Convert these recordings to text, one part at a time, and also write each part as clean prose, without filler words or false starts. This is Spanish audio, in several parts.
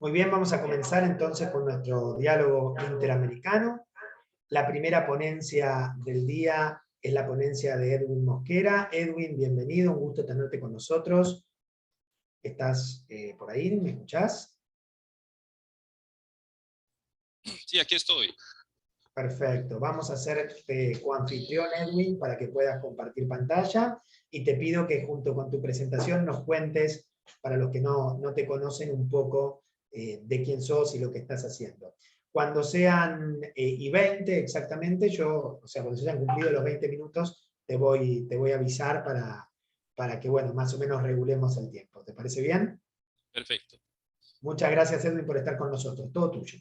Muy bien, vamos a comenzar entonces con nuestro diálogo interamericano. La primera ponencia del día es la ponencia de Edwin Mosquera. Edwin, bienvenido, un gusto tenerte con nosotros. ¿Estás por ahí? ¿Me escuchás? Sí, aquí estoy. Perfecto. Vamos a hacer coanfitrión, Edwin, para que puedas compartir pantalla. Y te pido que junto con tu presentación nos cuentes, para los que no te conocen, un poco de quién sos y lo que estás haciendo. Cuando sean y 20 exactamente, cuando se hayan cumplido los 20 minutos, te voy a avisar para que, bueno, más o menos regulemos el tiempo. ¿Te parece bien? Perfecto. Muchas gracias, Edwin, por estar con nosotros. Todo tuyo.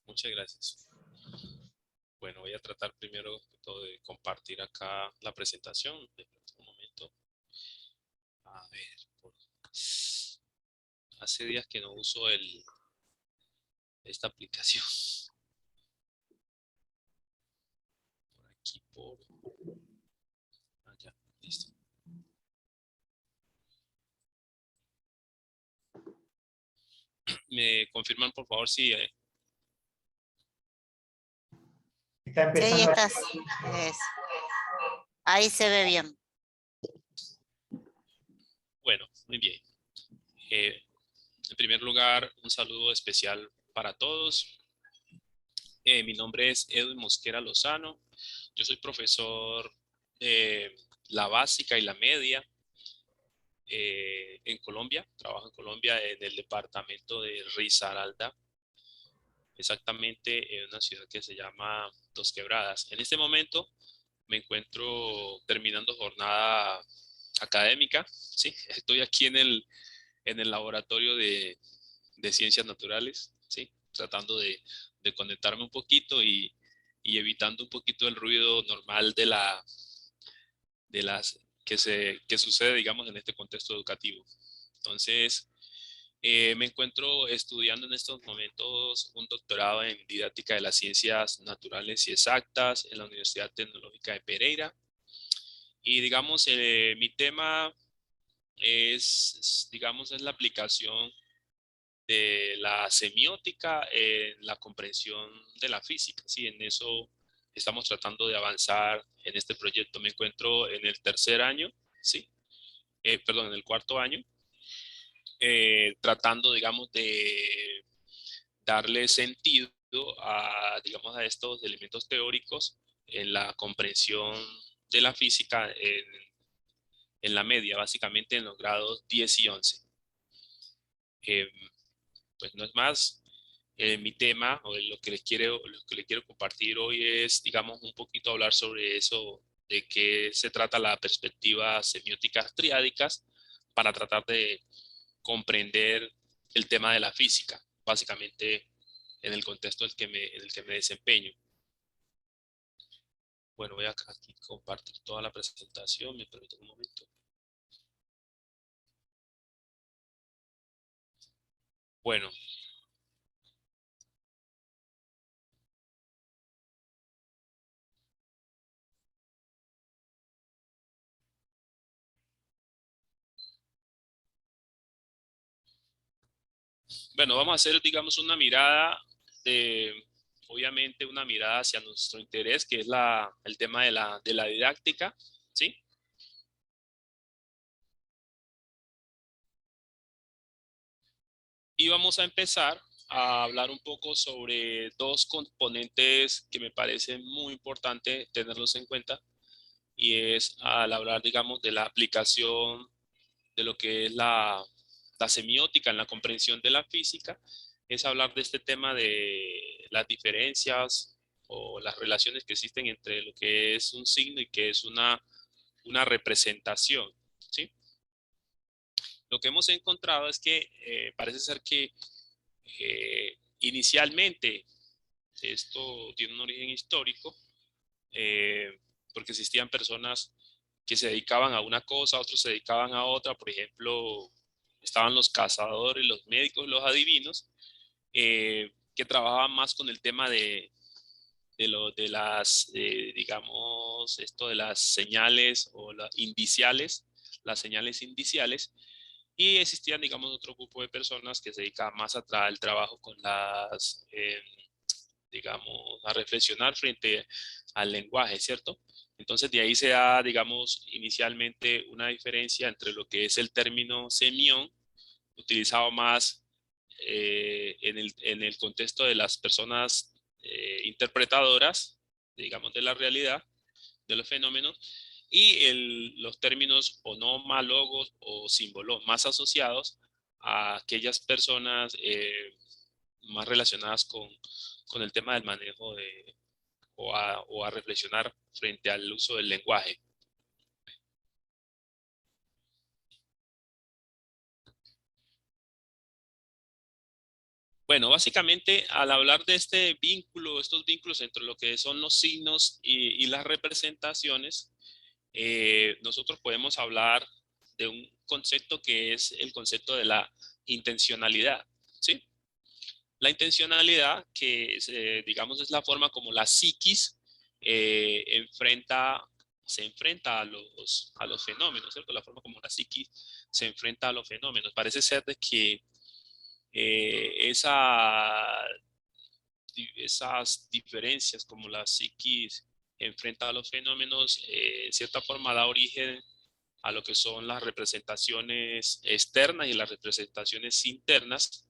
Muchas gracias. Bueno, voy a tratar primero que todo de compartir acá la presentación. Un momento. A ver, hace días que no uso esta aplicación. Por aquí, por allá. Listo. ¿Me confirman, por favor, si Está Sí, ahí empezando. estás. Ahí se ve bien. Bueno, muy bien. En primer lugar, un saludo especial para todos. Mi nombre es Edwin Mosquera Lozano. Yo soy profesor de la básica y la media en Colombia. Trabajo en Colombia en el departamento de Risaralda, exactamente en una ciudad que se llama Dos Quebradas. En este momento me encuentro terminando jornada académica. Sí, estoy aquí en el laboratorio de ciencias naturales, sí, tratando de conectarme un poquito y evitando un poquito el ruido normal de las que sucede, digamos, en este contexto educativo. Entonces, me encuentro estudiando en estos momentos un doctorado en didáctica de las ciencias naturales y exactas en la Universidad Tecnológica de Pereira. Y digamos, mi tema digamos, es la aplicación de la semiótica en la comprensión de la física. Sí, en eso estamos tratando de avanzar en este proyecto. Me encuentro en el tercer año, sí, perdón, en el cuarto año, tratando, digamos, de darle sentido digamos, a estos elementos teóricos en la comprensión de la física en la media, básicamente en los grados 10 y 11. Eh, pues no es más, mi tema o lo que le quiero compartir hoy es, digamos, un poquito hablar sobre eso, de qué se trata la perspectiva semióticas triádicas para tratar de comprender el tema de la física, básicamente en el contexto en el que me desempeño. Bueno, voy a aquí compartir toda la presentación, me permite un momento. Bueno, vamos a hacer, digamos, una mirada obviamente una mirada hacia nuestro interés, que es el tema de la didáctica, ¿sí? Y vamos a empezar a hablar un poco sobre dos componentes que me parecen muy importante tenerlos en cuenta, y es al hablar, digamos, de la aplicación de lo que es la semiótica en la comprensión de la física, es hablar de este tema de las diferencias o las relaciones que existen entre lo que es un signo y que es una representación, ¿sí? Lo que hemos encontrado es que parece ser que inicialmente esto tiene un origen histórico, porque existían personas que se dedicaban a una cosa, otros se dedicaban a otra. Por ejemplo, estaban los cazadores, los médicos, los adivinos, que trabajaban más con el tema de las, digamos, esto de las señales o las indiciales, las señales indiciales, Y existían, digamos, otro grupo de personas que se dedicaban más al trabajo con las, digamos, a reflexionar frente al lenguaje, ¿cierto? Entonces de ahí se da, digamos, inicialmente una diferencia entre lo que es el término semión, utilizado más en el contexto de las personas interpretadoras, digamos, de la realidad, de los fenómenos, y los términos onomálogos o símbolos más asociados a aquellas personas más relacionadas con el tema del manejo o a reflexionar frente al uso del lenguaje. Bueno, básicamente al hablar de este vínculo, estos vínculos entre lo que son los signos y las representaciones, nosotros podemos hablar de un concepto que es el concepto de la intencionalidad, ¿sí? La intencionalidad, que es, digamos es la forma como la psiquis se enfrenta a los fenómenos, ¿cierto? La forma como la psiquis se enfrenta a los fenómenos. Parece ser de que esa esas diferencias como la psiquis enfrenta a los fenómenos, en cierta forma da origen a lo que son las representaciones externas y las representaciones internas.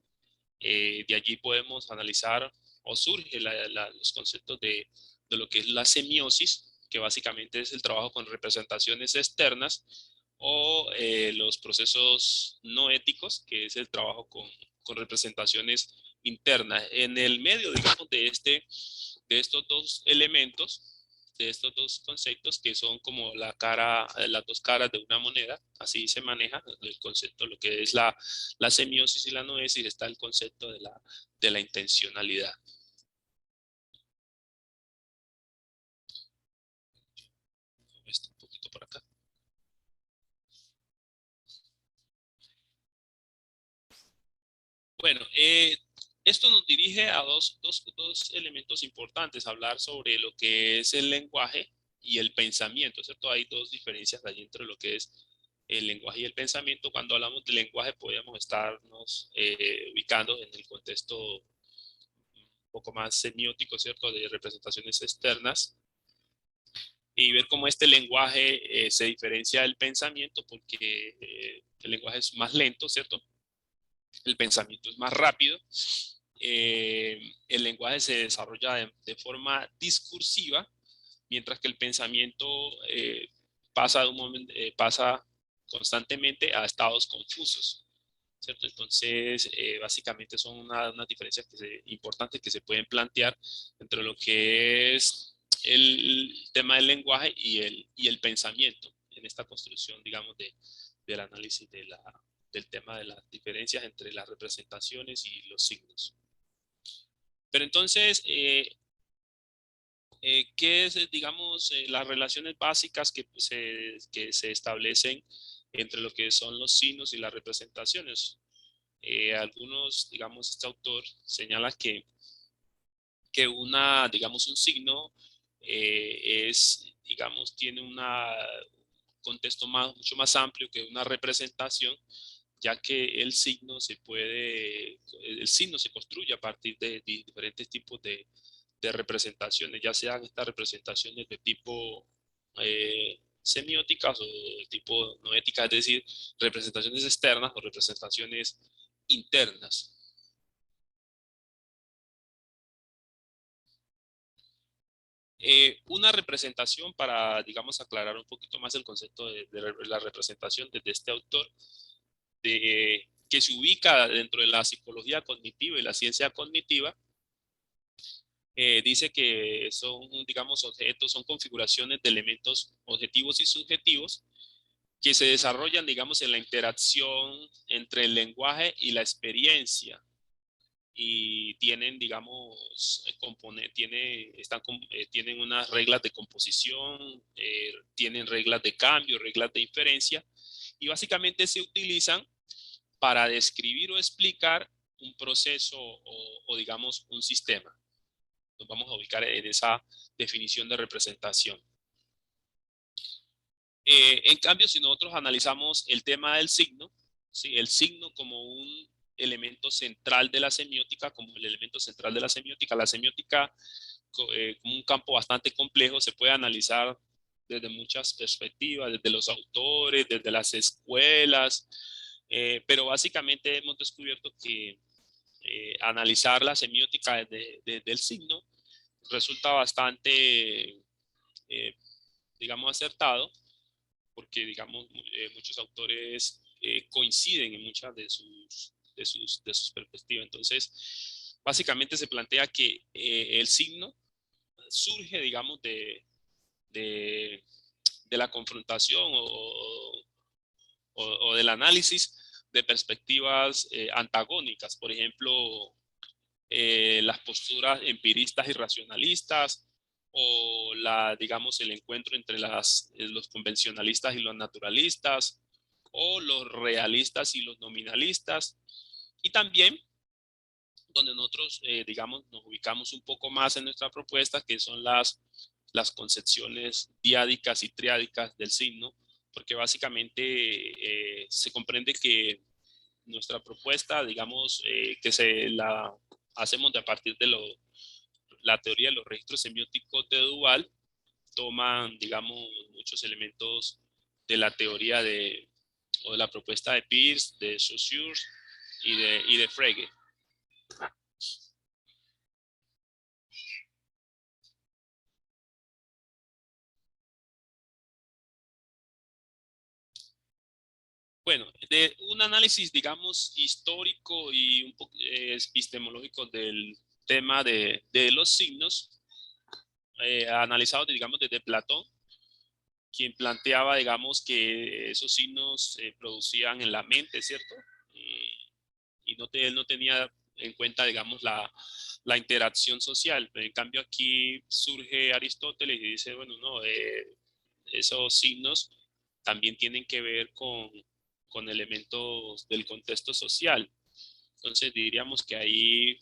De allí podemos analizar o surge los conceptos de lo que es la semiosis, que básicamente es el trabajo con representaciones externas, o los procesos no éticos, que es el trabajo con representaciones internas. En el medio, digamos, de estos dos elementos, de estos dos conceptos que son como las dos caras de una moneda, así se maneja el concepto, lo que es la semiosis y la noesis, está el concepto de la intencionalidad. Esto un poquito por acá. Bueno, esto nos dirige a dos elementos importantes, hablar sobre lo que es el lenguaje y el pensamiento, ¿cierto? Hay dos diferencias allí entre lo que es el lenguaje y el pensamiento. Cuando hablamos de lenguaje podemos estarnos ubicando en el contexto un poco más semiótico, ¿cierto? De representaciones externas y ver cómo este lenguaje se diferencia del pensamiento porque el lenguaje es más lento, ¿cierto? El pensamiento es más rápido. El lenguaje se desarrolla de forma discursiva, mientras que el pensamiento pasa constantemente a estados confusos, ¿cierto? Entonces, básicamente son unas diferencias importantes que se pueden plantear entre lo que es el tema del lenguaje y el pensamiento en esta construcción, digamos, del análisis del tema de las diferencias entre las representaciones y los signos. Pero entonces, ¿qué es, digamos, las relaciones básicas que se establecen entre lo que son los signos y las representaciones? Algunos, digamos, este autor señala digamos, un signo digamos, tiene un contexto mucho más amplio que una representación, ya que el signo se construye a partir de diferentes tipos de representaciones, ya sean estas representaciones de tipo semióticas o de tipo noéticas, es decir, representaciones externas o representaciones internas. Una representación, para, digamos, aclarar un poquito más el concepto de la representación desde este autor, que se ubica dentro de la psicología cognitiva y la ciencia cognitiva, dice que son, digamos, objetos, son configuraciones de elementos objetivos y subjetivos que se desarrollan, digamos, en la interacción entre el lenguaje y la experiencia y tienen, digamos, tienen unas reglas de composición, tienen reglas de cambio, reglas de inferencia, y básicamente se utilizan para describir o explicar un proceso o digamos, un sistema. Nos vamos a ubicar en esa definición de representación. En cambio, si nosotros analizamos el tema del signo, ¿sí? El signo como un elemento central de la semiótica, como el elemento central de la semiótica. La semiótica, como un campo bastante complejo, se puede analizar desde muchas perspectivas, desde los autores, desde las escuelas, pero básicamente hemos descubierto que analizar la semiótica desde el signo resulta bastante, digamos, acertado, porque, digamos, muchos autores coinciden en muchas de sus perspectivas. Entonces, básicamente se plantea que el signo surge, digamos, de, de la confrontación o del análisis de perspectivas antagónicas. Por ejemplo, las posturas empiristas y racionalistas, o digamos, el encuentro entre los convencionalistas y los naturalistas, o los realistas y los nominalistas. Y también donde nosotros, digamos, nos ubicamos un poco más en nuestra propuesta, que son las concepciones diádicas y triádicas del signo, porque básicamente se comprende que nuestra propuesta, digamos, que se la hacemos de a partir de la teoría de los registros semióticos de Duval, toman, digamos, muchos elementos de la teoría o de la propuesta de Peirce, de Saussure y de Frege. Bueno, de un análisis, digamos, histórico y un poco epistemológico del tema de los signos, analizado, digamos, desde Platón, quien planteaba, digamos, que esos signos se producían en la mente, ¿cierto? Y él no tenía en cuenta, digamos, la interacción social. En cambio, aquí surge Aristóteles y dice, bueno, no, esos signos también tienen que ver con elementos del contexto social. Entonces, diríamos que ahí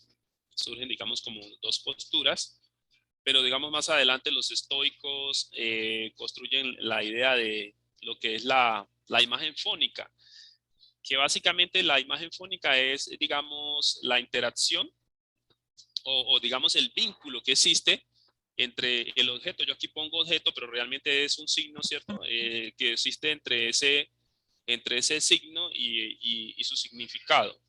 surgen, digamos, como dos posturas, pero digamos más adelante los estoicos construyen la idea de lo que es la imagen fónica, que básicamente la imagen fónica es, digamos, la interacción digamos el vínculo que existe entre el objeto. Yo aquí pongo objeto, pero realmente es un signo, ¿cierto? Que existe entre ese signo y su significado.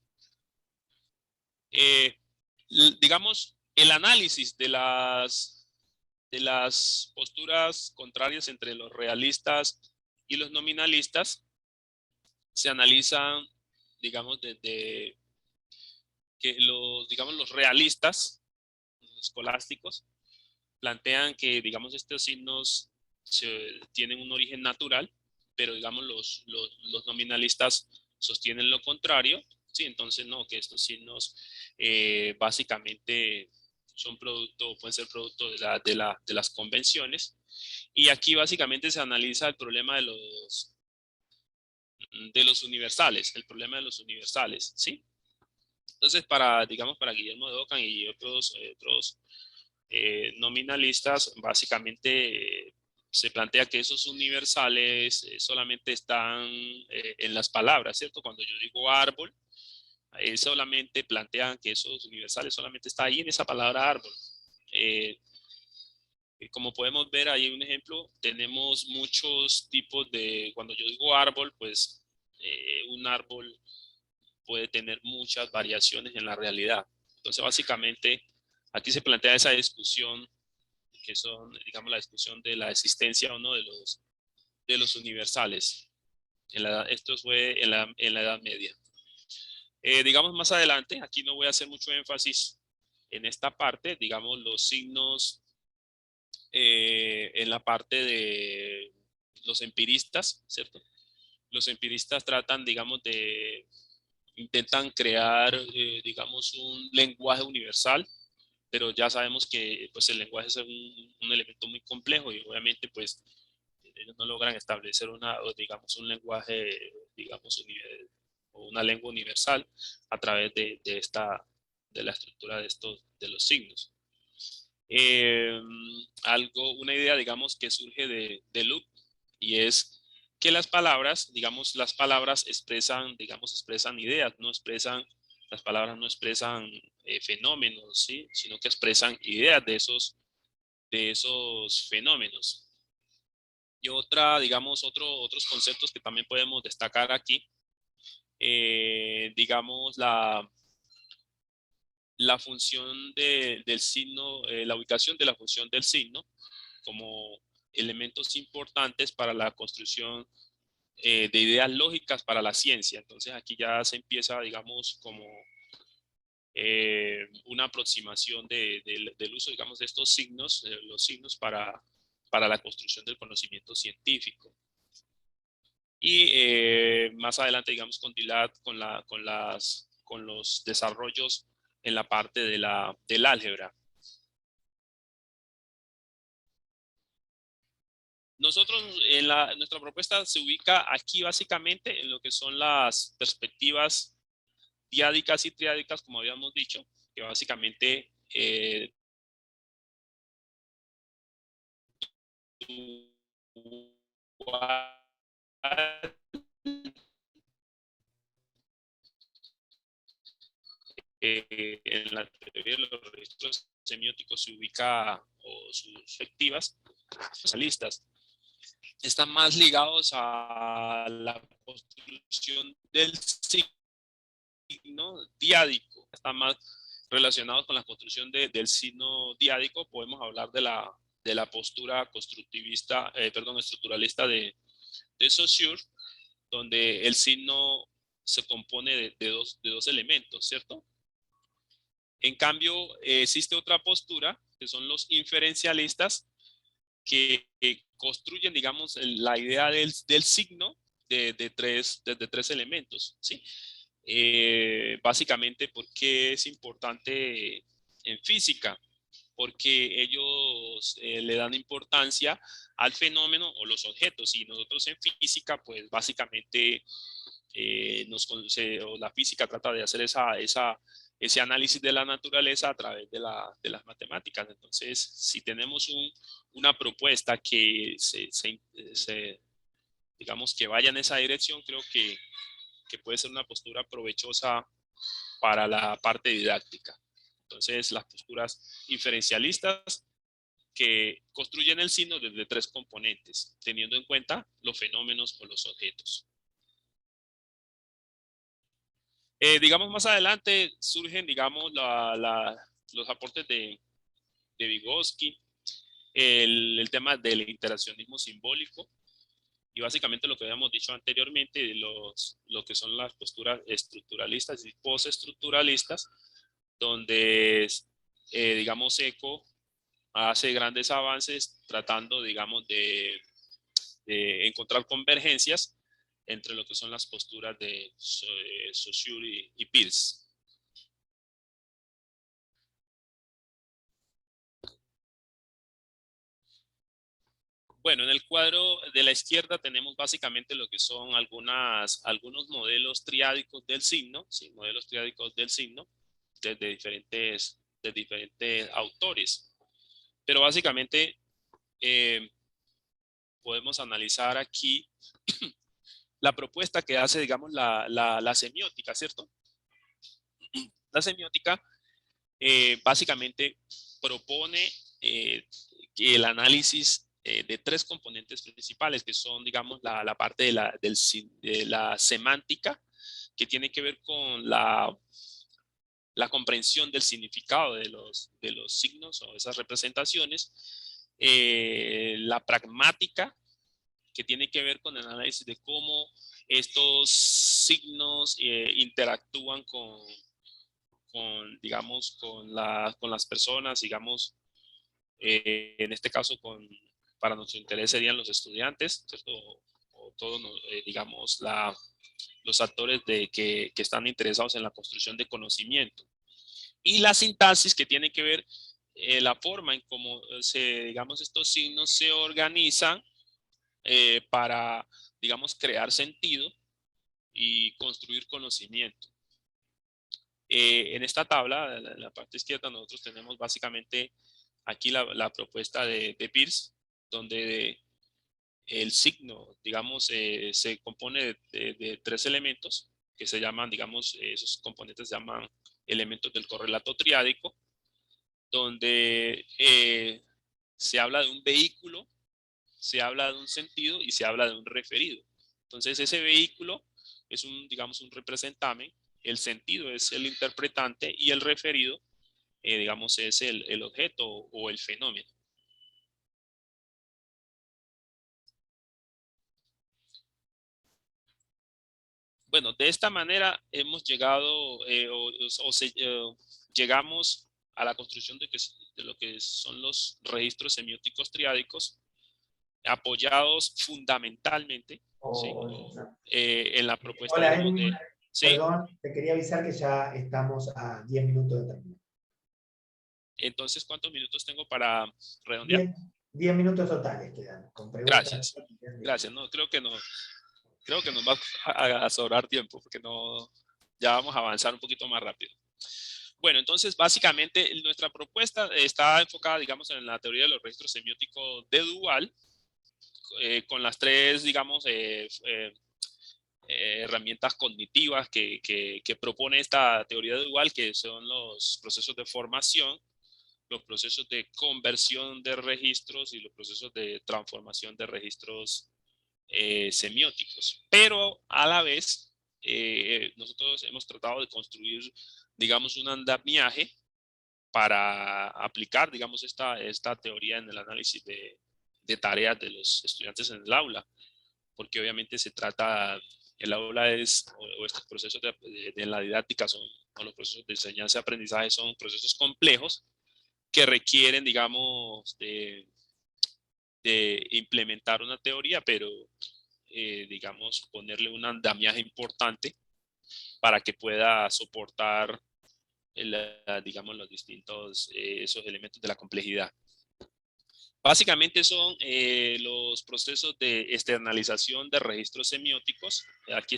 Digamos, el análisis de las posturas contrarias entre los realistas y los nominalistas se analizan, digamos, desde que digamos, los realistas, los escolásticos, plantean que, digamos, estos signos tienen un origen natural, pero, digamos, los nominalistas sostienen lo contrario, ¿sí? Entonces, no, que estos signos básicamente son pueden ser producto de las convenciones. Y aquí básicamente se analiza el problema de los universales, el problema de los universales, ¿sí? Entonces, digamos, para Guillermo de Ockham y otros nominalistas, básicamente se plantea que esos universales solamente están en las palabras, ¿cierto? Cuando yo digo árbol, solamente plantean que esos universales solamente está ahí en esa palabra árbol. Como podemos ver, ahí hay un ejemplo, tenemos muchos tipos cuando yo digo árbol, pues un árbol puede tener muchas variaciones en la realidad. Entonces, básicamente, aquí se plantea esa discusión, que son, digamos, la discusión de la existencia o no de los universales. Esto fue en la Edad Media. Digamos más adelante, aquí no voy a hacer mucho énfasis en esta parte, digamos, los signos en la parte de los empiristas, ¿cierto? Los empiristas tratan, digamos, intentan crear, digamos, un lenguaje universal, pero ya sabemos que pues el lenguaje es un elemento muy complejo y obviamente pues ellos no logran establecer digamos, un lenguaje, digamos, o una lengua universal a través de la estructura de los signos. Una idea, digamos, que surge de Luke y es que las palabras, digamos, las palabras expresan, digamos, expresan ideas, no expresan, las palabras no expresan fenómenos, ¿sí? Sino que expresan ideas de esos fenómenos. Y otra, digamos, otros conceptos que también podemos destacar aquí, digamos, la función del signo, la ubicación de la función del signo como elementos importantes para la construcción de ideas lógicas para la ciencia. Entonces aquí ya se empieza, digamos, como una aproximación del uso, digamos, de estos signos, los signos para la construcción del conocimiento científico. Y más adelante, digamos, continuar con los desarrollos en la parte del álgebra. Nosotros, nuestra propuesta se ubica aquí básicamente en lo que son las perspectivas diádicas y triádicas, como habíamos dicho, que básicamente en la teoría de los registros semióticos se ubica, o sus perspectivas socialistas, están más ligados a la construcción del signo diádico, están más relacionados con la construcción del signo diádico. Podemos hablar de la postura constructivista, estructuralista de Saussure, donde el signo se compone de dos elementos, ¿cierto? En cambio, existe otra postura, que son los inferencialistas, que construyen, digamos, la idea del signo de tres elementos, ¿sí? Básicamente, ¿por qué es importante en física? Porque ellos le dan importancia al fenómeno o los objetos, y nosotros en física, pues básicamente o la física trata de hacer ese análisis de la naturaleza a través de las matemáticas. Entonces, si tenemos una propuesta que digamos que vaya en esa dirección, creo que puede ser una postura provechosa para la parte didáctica. Entonces, las posturas inferencialistas que construyen el signo desde tres componentes, teniendo en cuenta los fenómenos o los objetos. Digamos, más adelante surgen, digamos, los aportes de Vygotsky, el tema del interaccionismo simbólico, y básicamente lo que habíamos dicho anteriormente, lo que son las posturas estructuralistas y postestructuralistas, donde, digamos, Eco hace grandes avances tratando, digamos, de encontrar convergencias entre lo que son las posturas de Saussure y Peirce. Bueno, en el cuadro de la izquierda tenemos básicamente lo que son algunos modelos triádicos del signo, ¿sí? Modelos triádicos del signo de diferentes autores. Pero básicamente podemos analizar aquí la propuesta que hace, digamos, la semiótica, ¿cierto? La semiótica básicamente propone que el análisis de tres componentes principales, que son, digamos, la parte de la semántica, que tiene que ver con la comprensión del significado de los signos o esas representaciones, la pragmática, que tiene que ver con el análisis de cómo estos signos interactúan digamos, con las personas, digamos, en este caso para nuestro interés serían los estudiantes, ¿cierto? O todos, digamos, los actores que están interesados en la construcción de conocimiento. Y la sintaxis, que tiene que ver la forma en cómo digamos, estos signos se organizan para, digamos, crear sentido y construir conocimiento. En esta tabla, en la parte izquierda, nosotros tenemos básicamente aquí la propuesta de Peirce, donde el signo, digamos, se compone de 3 elementos que se llaman, digamos, esos componentes se llaman elementos del correlato triádico, donde se habla de un vehículo, se habla de un sentido y se habla de un referido. Entonces ese vehículo es un, digamos, un representamen, el sentido es el interpretante y el referido, digamos, es el objeto o el fenómeno. Bueno, de esta manera hemos llegado llegamos a la construcción de lo que son los registros semióticos triádicos, apoyados fundamentalmente, ¿sí? En la propuesta, Hola, digamos, Edwin. de... Sí, Perdón, te quería avisar que ya estamos a 10 minutos de terminar. entonces, ¿cuántos minutos tengo para redondear? 10 minutos totales quedan, con preguntas. Gracias. Gracias, no, creo que nos va a sobrar tiempo, porque no, ya vamos a avanzar un poquito más rápido. Bueno, entonces, básicamente, nuestra propuesta está enfocada, digamos, en la teoría de los registros semióticos de Duval, con las 3, digamos, herramientas cognitivas que propone esta teoría de Duval, que son los procesos de formación, los procesos de conversión de registros y los procesos de transformación de registros semióticos. Pero a la vez, nosotros hemos tratado de construir, digamos, un andamiaje para aplicar, digamos, esta teoría en el análisis de tareas de los estudiantes en el aula, porque obviamente se trata, el aula es, o estos procesos de la didáctica son, o los procesos de enseñanza y aprendizaje son procesos complejos que requieren, digamos, de implementar una teoría, pero, digamos, ponerle un andamiaje importante para que pueda soportar, digamos, los distintos, esos elementos de la complejidad. Básicamente son los procesos de externalización de registros semióticos. Aquí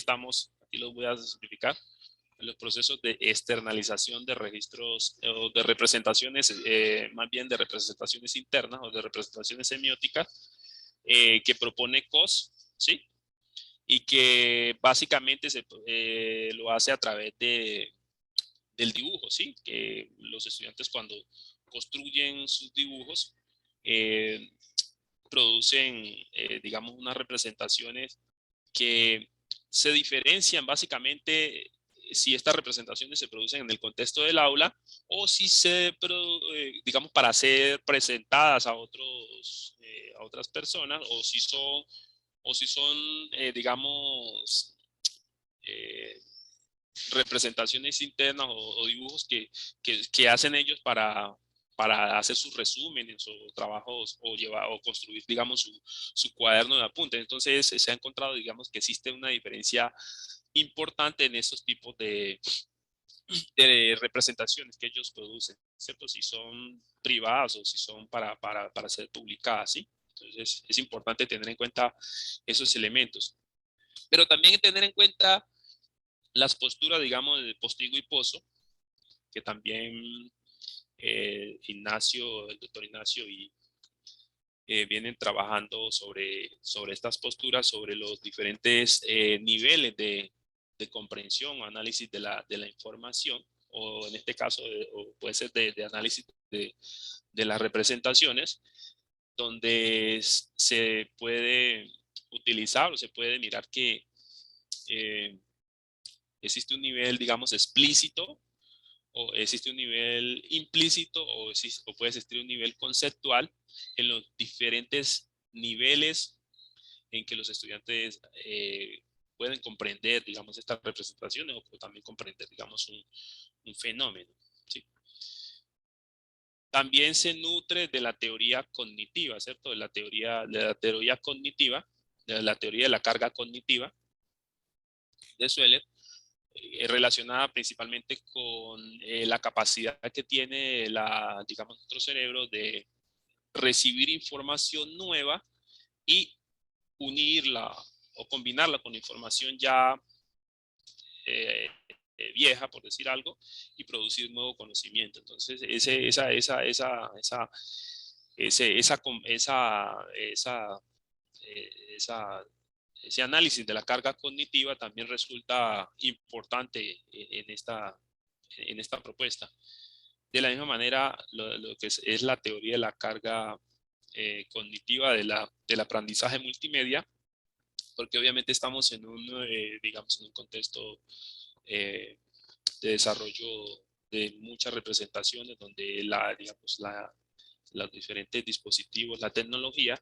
los voy a simplificar. Los procesos de externalización de registros o de representaciones, más bien de representaciones internas o de representaciones semióticas, que propone COS, ¿sí? Y que básicamente lo hace a través del dibujo, ¿sí? Que los estudiantes cuando construyen sus dibujos eh, producen, digamos, unas representaciones que se diferencian básicamente si estas representaciones se producen en el contexto del aula o si digamos, para ser presentadas a a otras personas o si son digamos, eh, representaciones internas o dibujos que hacen ellos para hacer sus resúmenes o trabajos o construir, digamos, su cuaderno de apuntes. Entonces se ha encontrado, digamos, que existe una diferencia importante en esos tipos de representaciones que ellos producen, ¿cierto? Si son privadas o si son para ser publicadas, ¿sí? Entonces es importante tener en cuenta esos elementos. Pero también tener en cuenta las posturas, digamos, de postigo y pozo, que también el doctor Ignacio vienen trabajando sobre estas posturas, sobre los diferentes niveles de comprensión o análisis de la información, o en este caso, o puede ser de análisis de las representaciones, donde se puede utilizar o se puede mirar que eh, existe un nivel, digamos, explícito, o existe un nivel implícito, o puede existir un nivel conceptual en los diferentes niveles en que los estudiantes pueden comprender, digamos, estas representaciones o también comprender, digamos, un fenómeno, ¿sí? También se nutre de la teoría cognitiva, ¿cierto? De la teoría cognitiva, de la teoría de la carga cognitiva de Sweller, relacionada principalmente con la capacidad que tiene digamos, nuestro cerebro de recibir información nueva y unirla o combinarla con información ya eh, vieja, por decir algo, y producir nuevo conocimiento. Entonces, esa ese análisis de la carga cognitiva también resulta importante en esta propuesta. De la misma manera, lo que es la teoría de la carga cognitiva del aprendizaje multimedia, porque obviamente estamos en digamos, en un contexto de desarrollo de muchas representaciones donde digamos, los diferentes dispositivos, la tecnología,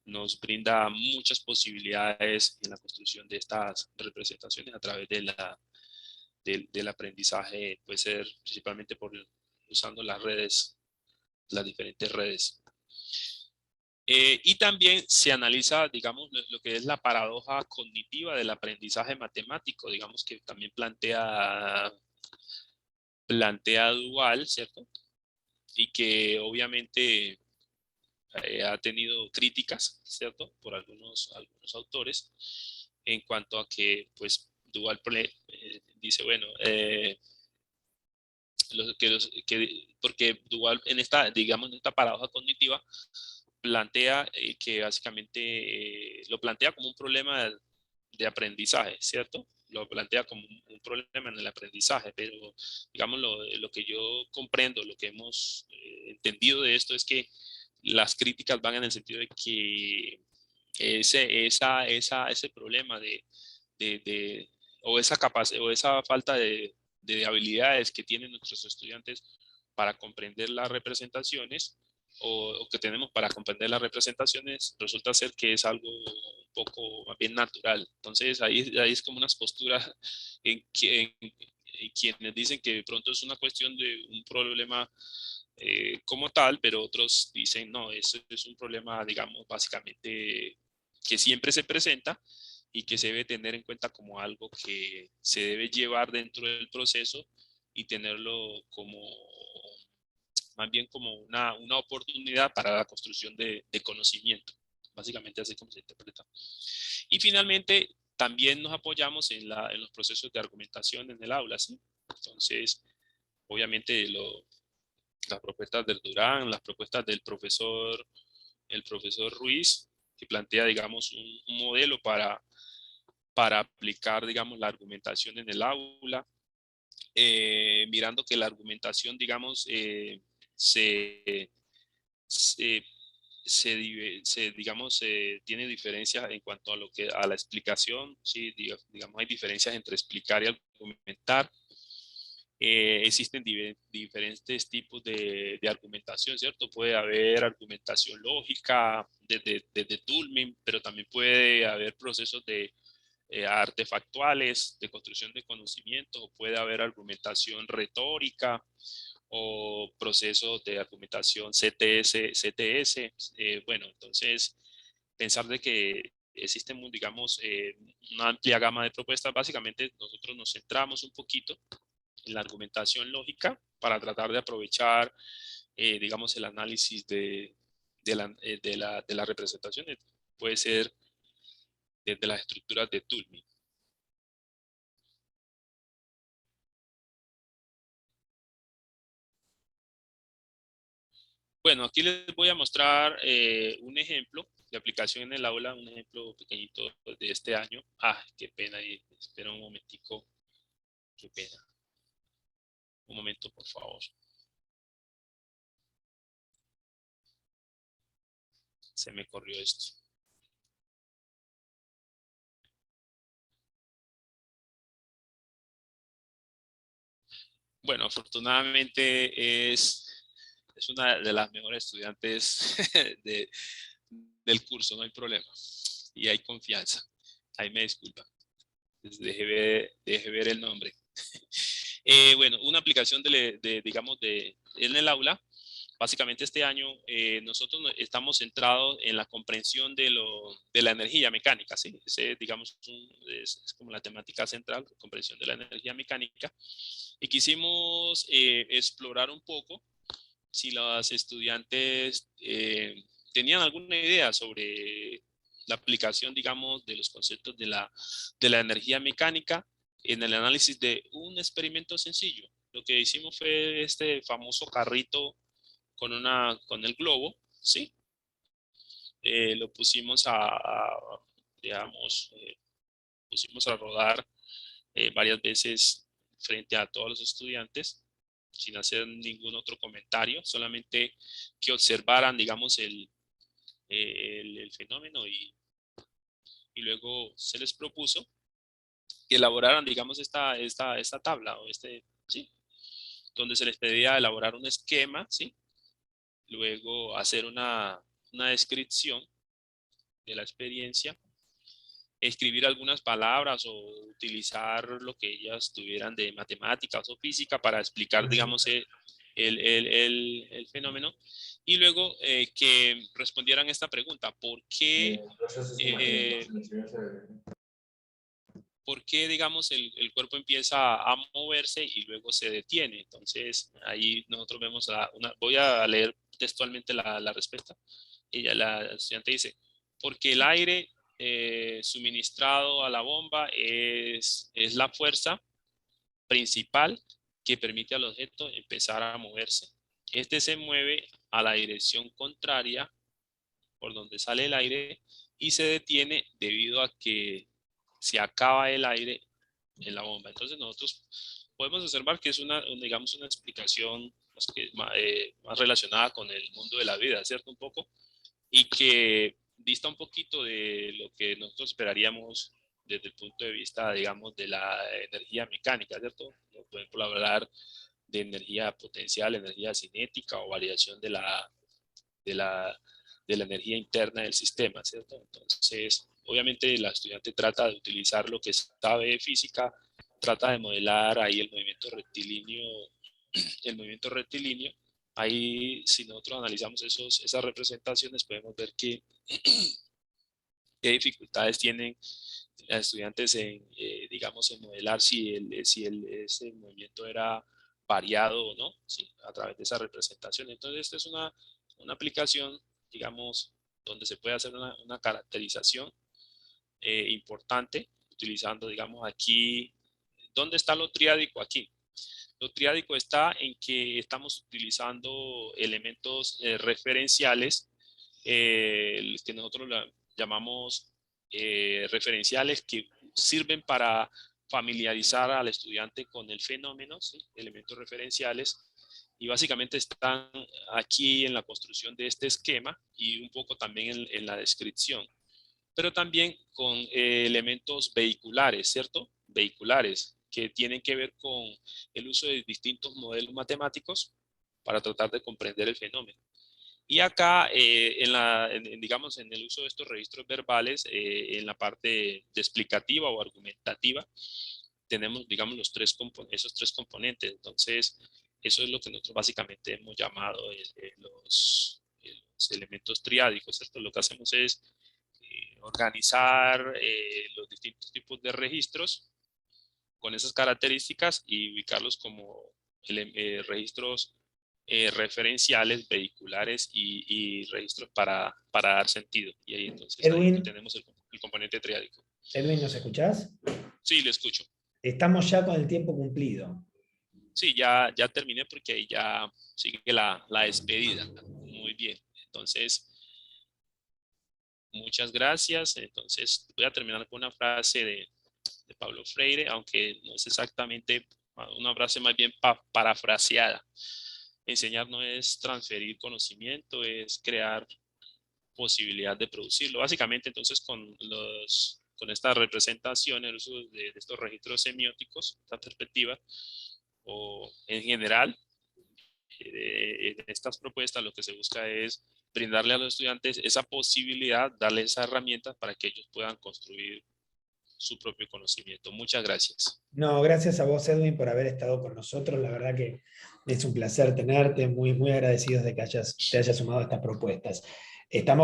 nos brinda muchas posibilidades en la construcción de estas representaciones a través del aprendizaje, puede ser principalmente usando las redes, las diferentes redes. Y también se analiza, digamos, lo que es la paradoja cognitiva del aprendizaje matemático, digamos que también plantea Dual, ¿cierto? Y que obviamente ha tenido críticas, ¿cierto? Por algunos autores, en cuanto a que, pues, Dual dice, bueno, porque Dual digamos, en esta paradoja cognitiva, plantea que básicamente lo plantea como un problema de aprendizaje, ¿cierto? Lo plantea como un problema en el aprendizaje, pero digamos lo que yo comprendo, lo que hemos entendido de esto es que las críticas van en el sentido de que ese problema o esa capacidad o esa falta de habilidades que tienen nuestros estudiantes para comprender las representaciones o que tenemos para comprender las representaciones resulta ser que es algo un poco más bien natural. Entonces ahí es como unas posturas en quienes dicen que de pronto es una cuestión de un problema como tal, pero otros dicen no, eso es un problema, digamos, básicamente que siempre se presenta y que se debe tener en cuenta como algo que se debe llevar dentro del proceso y tenerlo como más bien como una oportunidad para la construcción de conocimiento. Básicamente así como se interpreta. Y finalmente, también nos apoyamos en los procesos de argumentación en el aula, ¿sí? Entonces, obviamente las propuestas del Durán, las propuestas del el profesor Ruiz, que plantea, digamos, un modelo para aplicar, digamos, la argumentación en el aula, mirando que la argumentación, digamos, se, se, digamos, tiene diferencias en cuanto a a la explicación, ¿sí? Digamos, hay diferencias entre explicar y argumentar. Existen diferentes tipos de argumentación, ¿cierto? Puede haber argumentación lógica desde Toulmin, pero también puede haber procesos de artefactuales, de construcción de conocimientos, o puede haber argumentación retórica, o procesos de argumentación CTS. Bueno, entonces, pensar de que existen, digamos, una amplia gama de propuestas. Básicamente, nosotros nos centramos un poquito en la argumentación lógica para tratar de aprovechar, digamos, el análisis de las representaciones. Puede ser desde las estructuras de Toulmin. Bueno, aquí les voy a mostrar un ejemplo de aplicación en el aula, un ejemplo pequeñito de este año. Ah, qué pena, espera un momentico, qué pena. Un momento, por favor. Se me corrió esto. Bueno, afortunadamente es una de las mejores estudiantes del curso, no hay problema. Y hay confianza. Ahí me disculpa. Deje ver el nombre. Bueno, una aplicación digamos, en el aula. Básicamente este año nosotros estamos centrados en la comprensión de la energía mecánica, ¿sí? Ese, digamos, es como la temática central, comprensión de la energía mecánica. Y quisimos explorar un poco si los estudiantes tenían alguna idea sobre la aplicación, digamos, de los conceptos de la energía mecánica en el análisis de un experimento sencillo. Lo que hicimos fue este famoso carrito con el globo, ¿sí? lo pusimos digamos, pusimos a rodar varias veces frente a todos los estudiantes, sin hacer ningún otro comentario, solamente que observaran, digamos, el fenómeno y luego se les propuso que elaboraran, digamos, esta tabla o ¿sí? Donde se les pedía elaborar un esquema, ¿sí? Luego hacer una descripción de la experiencia, escribir algunas palabras o utilizar lo que ellas tuvieran de matemáticas o física para explicar, digamos, el fenómeno. Y luego que respondieran esta pregunta: ¿por qué, digamos, el cuerpo empieza a moverse y luego se detiene? Entonces, ahí nosotros vemos voy a leer textualmente la respuesta. La estudiante dice: porque el aire suministrado a la bomba es la fuerza principal que permite al objeto empezar a moverse. Este se mueve a la dirección contraria por donde sale el aire y se detiene debido a que se acaba el aire en la bomba. Entonces nosotros podemos observar que es digamos, una explicación más relacionada con el mundo de la vida, ¿cierto? Un poco, y que dista un poquito de lo que nosotros esperaríamos desde el punto de vista, digamos, de la energía mecánica, ¿cierto? No podemos hablar de energía potencial, energía cinética o variación de la, de la energía interna del sistema, ¿cierto? Entonces, obviamente la estudiante trata de utilizar lo que sabe de física, trata de modelar ahí el movimiento rectilíneo. Ahí, si nosotros analizamos esas representaciones, podemos ver qué dificultades tienen los estudiantes digamos, en modelar si ese movimiento era variado o no, ¿sí? A través de esa representación. Entonces, esta es una aplicación, digamos, donde se puede hacer una caracterización importante, utilizando, digamos, aquí, ¿dónde está lo triádico aquí? Lo triádico está en que estamos utilizando elementos referenciales, que nosotros llamamos referenciales, que sirven para familiarizar al estudiante con el fenómeno, ¿sí? Elementos referenciales, y básicamente están aquí en la construcción de este esquema y un poco también en la descripción, pero también con elementos vehiculares, ¿cierto? Vehiculares, que tienen que ver con el uso de distintos modelos matemáticos para tratar de comprender el fenómeno. Y acá, digamos, en el uso de estos registros verbales, en la parte de explicativa o argumentativa, tenemos, digamos, esos tres componentes. Entonces, eso es lo que nosotros básicamente hemos llamado los elementos triádicos, ¿cierto? Lo que hacemos es organizar los distintos tipos de registros con esas características y ubicarlos como registros referenciales, vehiculares y registros para dar sentido. Y ahí entonces ahí Edwin, tenemos el componente triádico. Edwin, ¿nos escuchás? Sí, lo escucho. Estamos ya con el tiempo cumplido. Sí, ya terminé porque ahí ya sigue la despedida. Muy bien. Entonces, muchas gracias. Entonces, voy a terminar con una frase de Pablo Freire, aunque no es exactamente una frase, más bien parafraseada. Enseñar no es transferir conocimiento, es crear posibilidad de producirlo. Básicamente, entonces, con esta representación, el uso de estos registros semióticos, esta perspectiva, o en general, en estas propuestas lo que se busca es brindarle a los estudiantes esa posibilidad, darles esas herramientas para que ellos puedan construir su propio conocimiento. Muchas gracias. No, gracias a vos, Edwin, por haber estado con nosotros. La verdad que es un placer tenerte, muy, muy agradecidos de que te hayas sumado a estas propuestas. Estamos